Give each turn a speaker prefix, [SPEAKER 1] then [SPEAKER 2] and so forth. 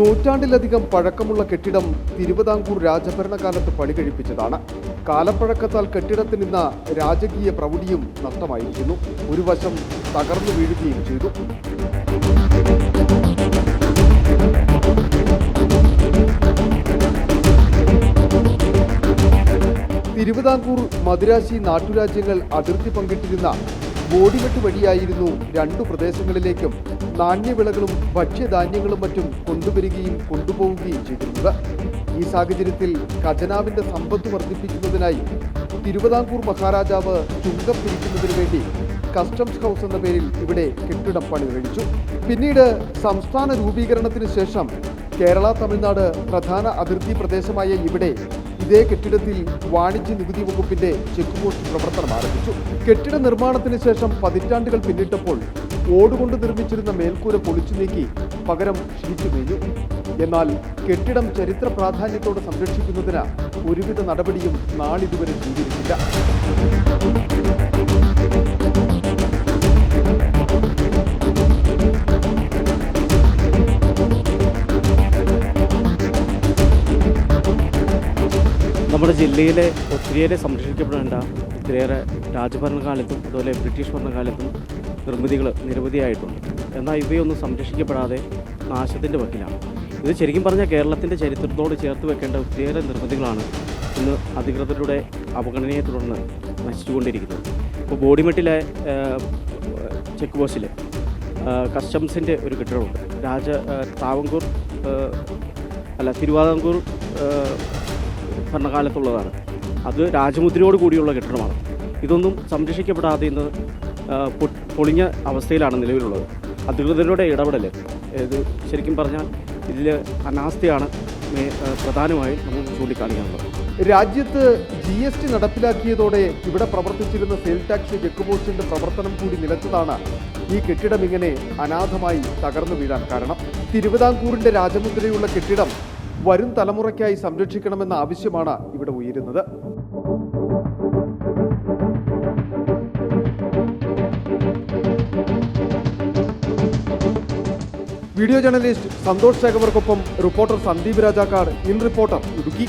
[SPEAKER 1] നൂറ്റാണ്ടിലധികം പഴക്കമുള്ള കെട്ടിടം തിരുവിതാംകൂർ രാജഭരണകാലത്ത് പണി കഴിപ്പിച്ചതാണ്. കാലപ്പഴക്കത്താൽ കെട്ടിടത്തിന് ഇന്ന് രാജകീയ പ്രൗഢിയും നഷ്ടമായിരിക്കുന്നു. ഒരു വശം തകർന്നു വീഴുകയും ചെയ്തു. തിരുവിതാംകൂർ മദുരാശി നാട്ടുരാജ്യങ്ങൾ അതിർത്തി പങ്കിട്ടിരുന്ന ബോഡിമെട്ട് വഴിയായിരുന്നു രണ്ടു പ്രദേശങ്ങളിലേക്കും നാണ്യവിളകളും ഭക്ഷ്യധാന്യങ്ങളും മറ്റും കൊണ്ടുവരികയും കൊണ്ടുപോവുകയും ചെയ്തിരുന്നത്. ഈ സാഹചര്യത്തിൽ ഖജനാവിന്റെ സമ്പത്ത് വർദ്ധിപ്പിക്കുന്നതിനായി തിരുവിതാംകൂർ മഹാരാജാവ് ചുങ്കം പിരിക്കുന്നതിനു വേണ്ടി കസ്റ്റംസ് ഹൗസ് എന്ന പേരിൽ ഇവിടെ കെട്ടിടം പണി കഴിച്ചു. പിന്നീട് സംസ്ഥാന രൂപീകരണത്തിന് ശേഷം കേരള തമിഴ്നാട് പ്രധാന അതിർത്തി പ്രദേശമായ ഇവിടെ ഇതേ കെട്ടിടത്തിൽ വാണിജ്യ നികുതി വകുപ്പിന്റെ ചെക്ക് പോസ്റ്റ് പ്രവർത്തനം ആരംഭിച്ചു. കെട്ടിട നിർമ്മാണത്തിന് ശേഷം പതിറ്റാണ്ടുകൾ പിന്നിട്ടപ്പോൾ ഓടുകൊണ്ട് നിർമ്മിച്ചിരുന്ന മേൽക്കൂര പൊളിച്ചു നീക്കി പകരം ഷീറ്റ് മേഞ്ഞു. എന്നാൽ കെട്ടിടം ചരിത്ര പ്രാധാന്യത്തോടെ സംരക്ഷിക്കുന്നതിന് ഒരുവിധ നടപടിയും നാളിതുവരെ സ്വീകരിച്ചില്ല.
[SPEAKER 2] നമ്മുടെ ജില്ലയിലെ ഒത്തിരിയേറെ സംരക്ഷിക്കപ്പെടേണ്ട ഒത്തിരിയേറെ രാജഭരണകാലത്തും അതുപോലെ ബ്രിട്ടീഷ് ഭരണകാലത്തും നിർമ്മിതികൾ നിരവധിയായിട്ടുണ്ട്. എന്നാൽ ഇവയൊന്നും സംരക്ഷിക്കപ്പെടാതെ നാശത്തിൻ്റെ വക്കിലാണ്. ഇത് ശരിക്കും പറഞ്ഞാൽ കേരളത്തിൻ്റെ ചരിത്രത്തോട് ചേർത്ത് വെക്കേണ്ട ഒത്തിരിയേറെ നിർമ്മിതികളാണ് ഇന്ന് അധികൃതരുടെ അവഗണനയെ തുടർന്ന് നശിച്ചുകൊണ്ടിരിക്കുന്നത്. ഇപ്പോൾ ബോഡിമെട്ടിലെ ചെക്ക് പോസ്റ്റിൽ കസ്റ്റംസിൻ്റെ ഒരു കെട്ടിടമുണ്ട്. തിരുവിതാംകൂർ ഭരണകാലത്തുള്ളതാണ്. അത് രാജമുദ്രയോട് കൂടിയുള്ള കെട്ടിടമാണ്. ഇതൊന്നും സംരക്ഷിക്കപ്പെടാതെ ഇന്ന് പൊളിഞ്ഞ അവസ്ഥയിലാണ് നിലവിലുള്ളത്. അധികൃതരുടെ ഇടപെടൽ ഇത് ശരിക്കും പറഞ്ഞാൽ ഇതിൽ അനാസ്ഥയാണ് പ്രധാനമായും നമുക്ക് ചൂണ്ടിക്കാണിക്കാനുള്ളത്.
[SPEAKER 1] രാജ്യത്ത് GST നടപ്പിലാക്കിയതോടെ ഇവിടെ പ്രവർത്തിച്ചിരുന്ന സെയിൽ ടാക്സ് ചെക്ക് പോസ്റ്റിന്റെ പ്രവർത്തനം കൂടി നിലച്ചതാണ് ഈ കെട്ടിടം ഇങ്ങനെ അനാഥമായി തകർന്നു വീഴാൻ കാരണം. തിരുവിതാംകൂറിന്റെ രാജമുദ്രയുള്ള കെട്ടിടം വരും തലമുറയ്ക്കായി സംരക്ഷിക്കണമെന്ന ആവശ്യമാണ് ഇവിടെ ഉയരുന്നത്. വീഡിയോ ജേർണലിസ്റ്റ് സന്തോഷ് ശേഖവർക്കൊപ്പം reporter Sandeep Rajakkad, in reporter, Idukki.